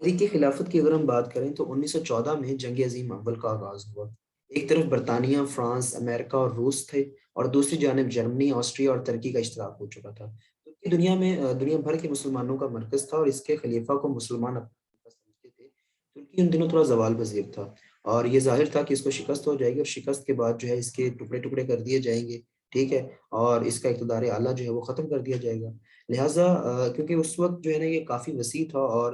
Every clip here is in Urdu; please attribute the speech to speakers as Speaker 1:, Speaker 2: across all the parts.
Speaker 1: تحریک خلافت کی اگر ہم بات کریں تو 1914 میں جنگ عظیم اول کا آغاز ہوا۔ ایک طرف برطانیہ، فرانس، امریکہ اور روس تھے، اور دوسری جانب جرمنی، آسٹریا اور ترکی کا اشتراک ہو چکا تھا۔ ترکی دنیا بھر کے مسلمانوں کا مرکز تھا، اور اس کے خلیفہ کو مسلمان اپنا خلیفہ سمجھتے تھے۔ ترکی ان دنوں تھوڑا زوال پذیر تھا، اور یہ ظاہر تھا کہ اس کو شکست ہو جائے گی، اور شکست کے بعد جو ہے اس کے ٹکڑے ٹکڑے کر دیے جائیں گے، ٹھیک ہے، اور اس کا اقتدار اعلیٰ جو ہے وہ ختم کر دیا جائے گا۔ لہٰذا کیونکہ اس وقت جو ہے نا یہ کافی وسیع تھا، اور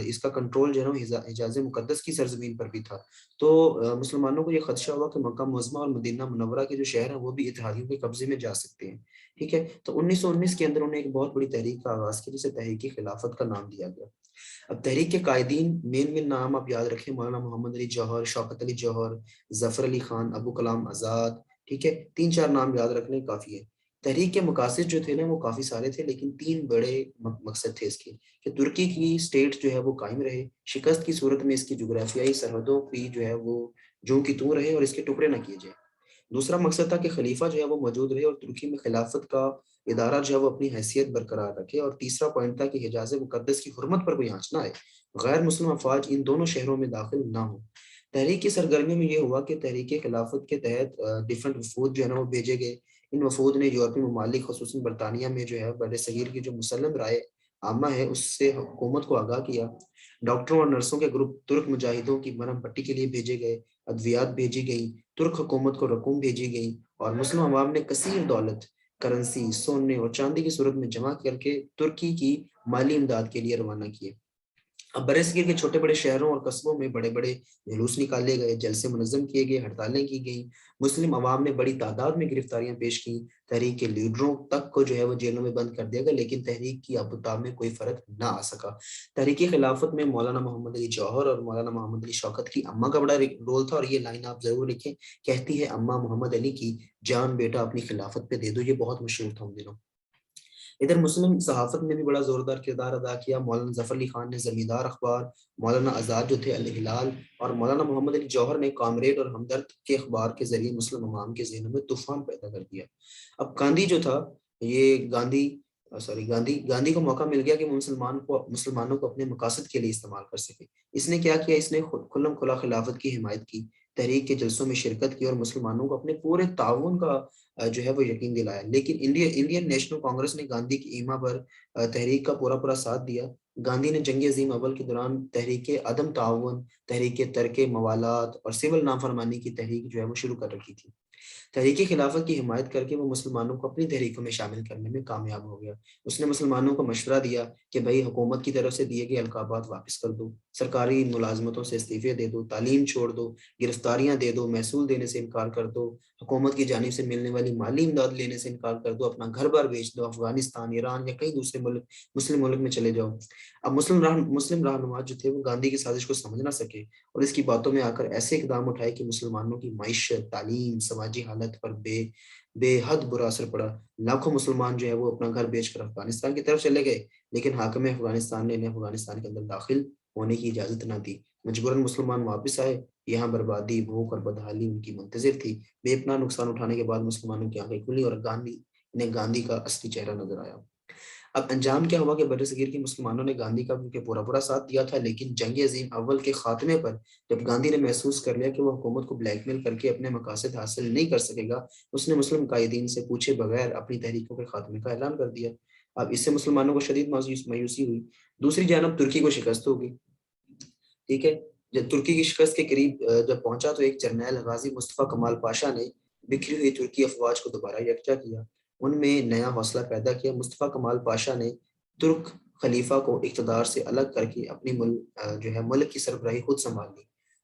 Speaker 1: اس کا کنٹرول جو ہے نا وہ حجاز مقدس کی سرزمین پر بھی تھا، تو مسلمانوں کو یہ خدشہ ہوا کہ مکہ معظمہ اور مدینہ منورہ کے جو شہر ہیں وہ بھی اتحادیوں کے قبضے میں جا سکتے ہیں، ٹھیک ہے۔ تو 1919 کے اندر انہوں نے ایک بہت بڑی تحریک کا آغاز کیا، جسے تحریک خلافت کا نام دیا گیا۔ اب تحریک کے قائدین مین نام آپ یاد رکھیں: مولانا محمد علی جوہر، شوکت علی جوہر، ظفر علی خان، ابو کلام آزاد، ٹھیک ہے، تین چار نام یاد رکھنے کافی ہے۔ تحریک کے مقاصد جو تھے نا وہ کافی سارے تھے، لیکن تین بڑے مقصد تھے اس کے: کہ ترکی کی سٹیٹ جو ہے وہ قائم رہے، شکست کی صورت میں اس کی جغرافیائی سرحدوں کی جو ہے وہ جوں کی توں رہے، اور اس کے ٹکڑے نہ کیے جائے۔ دوسرا مقصد تھا کہ خلیفہ جو ہے وہ موجود رہے، اور ترکی میں خلافت کا ادارہ جو ہے وہ اپنی حیثیت برقرار رکھے، اور تیسرا پوائنٹ تھا کہ حجاز مقدس کی حرمت پر کوئی آنچ نہ آئے، غیر مسلم افواج ان دونوں شہروں میں داخل نہ ہوں۔ تحریک کی سرگرمیوں میں یہ ہوا کہ تحریک خلافت کے تحت ڈفرنٹ وفود جو ہے نا وہ بھیجے گئے۔ ان وفود نے یورپی ممالک، خصوصاً برطانیہ میں جو ہے بر صغیر کی جو مسلم رائے عامہ ہے اس سے حکومت کو آگاہ کیا۔ ڈاکٹروں اور نرسوں کے گروپ ترک مجاہدوں کی مرہم پٹی کے لیے بھیجے گئے، ادویات بھیجی گئیں، ترک حکومت کو رقوم بھیجی گئیں، اور مسلم عوام نے کثیر دولت، کرنسی، سونے اور چاندی کی صورت میں جمع کر کے ترکی کی مالی امداد کے لیے روانہ کیے۔ اب برصغیر کے چھوٹے بڑے شہروں اور قصبوں میں بڑے بڑے جلوس نکالے گئے، جلسے منظم کیے گئے، ہڑتالیں کی گئیں، مسلم عوام نے بڑی تعداد میں گرفتاریاں پیش کیں، تحریک کے لیڈروں تک کو جو ہے وہ جیلوں میں بند کر دیا گیا، لیکن تحریک کی ابتاب میں کوئی فرق نہ آ سکا۔ تحریک خلافت میں مولانا محمد علی جوہر اور مولانا محمد علی شوکت کی اماں کا بڑا رول تھا، اور یہ لائن آپ ضرور لکھیں: کہتی ہے اماں محمد علی کی، جان بیٹا اپنی خلافت پہ دے دو۔ یہ بہت مشہور تھا ان دنوں۔ ادھر مسلم صحافت نے بھی بڑا زوردار کردار ادا کیا۔ مولانا ظفر علی خان نے زمیندار اخبار، مولانا آزاد جو تھے الہلال، اور مولانا محمد علی جوہر نے کامریڈ اور ہمدرد کے اخبار کے ذریعے مسلم عوام کے ذہنوں میں طوفان پیدا کر دیا۔ اب گاندھی جو تھا، یہ گاندھی کو موقع مل گیا کہ وہ مسلمانوں کو اپنے مقاصد کے لیے استعمال کر سکے۔ اس نے کیا کیا؟ اس نے کھلم کھلا خلافت کی حمایت کی، تحریک کے جلسوں میں شرکت کی، اور مسلمانوں کو اپنے پورے تعاون کا جو ہے وہ یقین دلایا۔ لیکن انڈین نیشنل کانگریس نے گاندھی کی ایما پر تحریک کا پورا پورا ساتھ دیا۔ گاندھی نے جنگ عظیم اول کے دوران تحریک عدم تعاون، تحریک ترک موالات اور سول نافرمانی کی تحریک جو ہے وہ شروع کر رکھی تھی۔ تحریک خلافت کی حمایت کر کے وہ مسلمانوں کو اپنی تحریکوں میں شامل کرنے میں کامیاب ہو گیا۔ اس نے مسلمانوں کو مشورہ دیا کہ بھائی حکومت کی طرف سے دیے گئے القابات واپس کر دو، سرکاری ملازمتوں سے استعفے دے دو، تعلیم چھوڑ دو، گرفتاریاں دے دو، محصول دینے سے انکار کر دو، حکومت کی جانب سے ملنے والی مالی امداد لینے سے انکار کر دو، اپنا گھر بار بیچ دو، افغانستان، ایران یا کئی دوسرے مسلم ملک میں چلے جاؤ۔ اب مسلم رہنما جو تھے وہ گاندھی کی سازش کو سمجھ نہ سکے، اور اس کی باتوں میں آ کر ایسے اقدام اٹھائے کہ مسلمانوں کی معیشت، تعلیم، سماجی حالت پر بے حد برا اثر پڑا۔ لاکھوں مسلمان جو ہے وہ اپنا گھر بیچ کر افغانستان کی طرف چلے گئے، لیکن حاکم افغانستان نے انہیں افغانستان کے اندر داخل ہونے کی اجازت نہ دی۔ مجبوراً مسلمان واپس آئے، یہاں بربادی، بھوک اور بدحالی ان کی منتظر تھی۔ بے پناہ نقصان اٹھانے کے بعد مسلمانوں کی آنکھیں کھلی، اور گاندھی کا اصلی چہرہ نظر آیا۔ اب انجام کیا ہوا کہ برصغیر کے مسلمانوں نے گاندھی کا کیونکہ پورا پورا ساتھ دیا تھا، لیکن جنگ عظیم اول کے خاتمے پر جب گاندھی نے محسوس کر لیا کہ وہ حکومت کو بلیک میل کر کے اپنے مقاصد حاصل نہیں کر سکے گا، اس نے مسلم قائدین سے پوچھے بغیر اپنی تحریکوں کے خاتمے کا اعلان کر دیا۔ اب اس سے مسلمانوں کو شدید مایوسی ہوئی۔ دوسری جانب ترکی کو شکست ہوگی، ٹھیک ہے۔ جب ترکی کی شکست کے قریب جب پہنچا تو ایک جرنیل غازی مصطفیٰ کمال پاشا نے بکھری ہوئی ترکی افواج کو دوبارہ یکجا کیا، ان میں نیا حوصلہ پیدا کیا۔ مصطفیٰ کمال پاشا نے ترک خلیفہ کو اقتدار سے الگ کر کے اپنی جو ہے ملک کی سربراہی خود سنبھال لی۔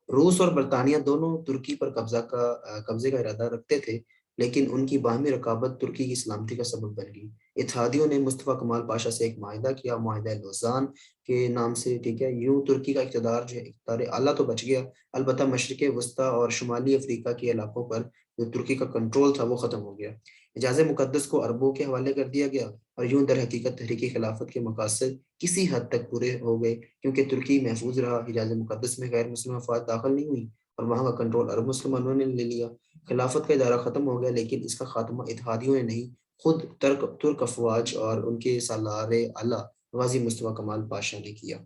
Speaker 1: روس اور برطانیہ دونوں ترکی پر قبضے کا ارادہ رکھتے تھے، لیکن ان کی باہمی رقابت ترکی کی سلامتی کا سبب بن گئی۔ اتحادیوں نے مصطفیٰ کمال پاشا سے ایک معاہدہ کیا، معاہدہ لوزان کے نام سے، ٹھیک ہے۔ یوں ترکی کا اقتدار جو ہے اقتدار اعلیٰ تو بچ گیا، البتہ مشرق وسطیٰ اور شمالی افریقہ کے علاقوں پر جو ترکی کا کنٹرول تھا وہ ختم ہو گیا۔ حجاز مقدس کو عربوں کے حوالے کر دیا گیا، اور یوں در حقیقت تحریک خلافت کے مقاصد کسی حد تک پورے ہو گئے، کیونکہ ترکی محفوظ رہا، حجاز مقدس میں غیر مسلم افواج داخل نہیں ہوئی، اور وہاں کا کنٹرول عرب مسلمانوں نے لے لیا۔ خلافت کا ادارہ ختم ہو گیا، لیکن اس کا خاتمہ اتحادیوں نے نہیں، خود ترک افواج اور ان کے سالار اعلیٰ غازی مصطفیٰ کمال پاشا نے کیا۔